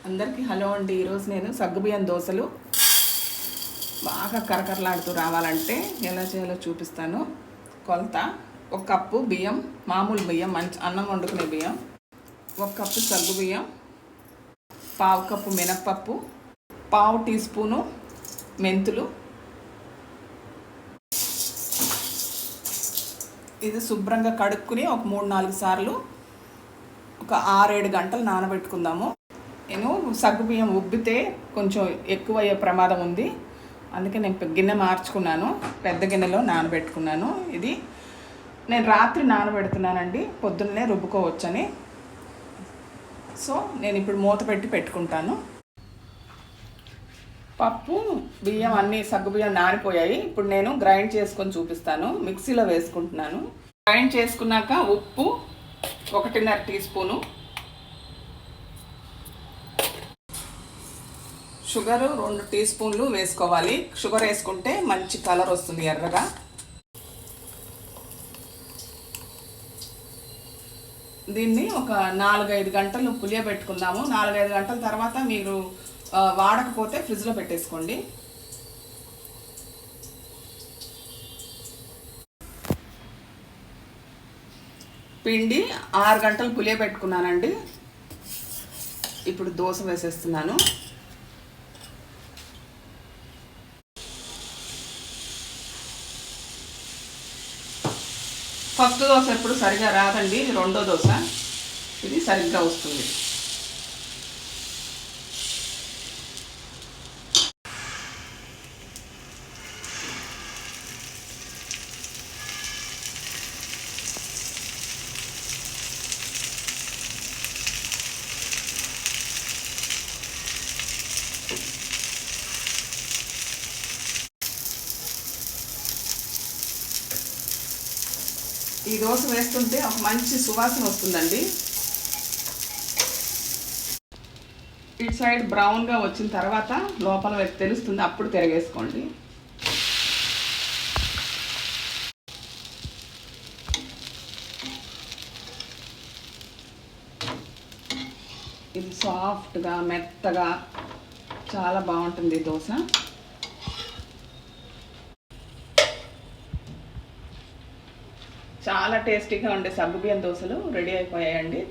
అందరికీ హలో అండి. ఈరోజు నేను సగ్గుబియ్యం దోశలు బాగా కరకరలాడుతూ రావాలంటే ఎలా చేయాలో చూపిస్తాను. కొలత: 1 కప్పు బియ్యం, మామూలు బియ్యం, మంచి అన్నం వండుకునే బియ్యం, 1 కప్పు సగ్గుబియ్యం, 1/2 కప్పు మినప్పప్పు, 1/2 టీ స్పూను మెంతులు. ఇది శుభ్రంగా కడుక్కుని ఒక 3-4 సార్లు ఒక 6-7 గంటలు నానబెట్టుకుందాము. నేను సగ్గుబియ్యం ఉబ్బితే కొంచెం ఎక్కువ అయ్యే ప్రమాదం ఉంది, అందుకే నేను గిన్నె మార్చుకున్నాను, పెద్ద గిన్నెలో నానబెట్టుకున్నాను. ఇది నేను రాత్రి నానబెడుతున్నానండి, పొద్దున్నే రుబ్బుకోవచ్చని. సో నేను ఇప్పుడు మూత పెట్టుకుంటాను. పప్పు బియ్యం అన్నీ సగ్గుబియ్యం నానిపోయాయి. ఇప్పుడు నేను గ్రైండ్ చేసుకొని చూపిస్తాను. మిక్సీలో వేసుకుంటున్నాను. గ్రైండ్ చేసుకున్నాక ఉప్పు 1.5 టీ స్పూను, షుగరు 2 టీ స్పూన్లు వేసుకోవాలి. షుగర్ వేసుకుంటే మంచి కలర్ వస్తుంది, ఎర్రగా. దీన్ని ఒక 4-5 గంటలు పులియబెట్టుకుందాము. 4-5 గంటల తర్వాత మీరు వాడకపోతే ఫ్రిడ్జ్లో పెట్టేసుకోండి. పిండి 6 గంటలు పులియబెట్టుకున్నానండి. ఇప్పుడు దోశ వేసేస్తున్నాను. ఫస్ట్ దోశ ఎప్పుడు సరిగా రాదండి, ఇది రెండో దోశ. ఇది సరిగ్గా వస్తుంది. ఈ దోశ వేస్తుంటే ఒక మంచి సువాసన వస్తుందండి. ఇటు సైడ్ బ్రౌన్గా వచ్చిన తర్వాత లోపల వైపు తెలుస్తుంది, అప్పుడు తిరగేసుకోండి. ఇది సాఫ్ట్గా మెత్తగా చాలా బాగుంటుంది దోశ. చాలా టేస్టీగా ఉండే సగ్గుబియ్యం దోశలు రెడీ అయిపోయాయండి.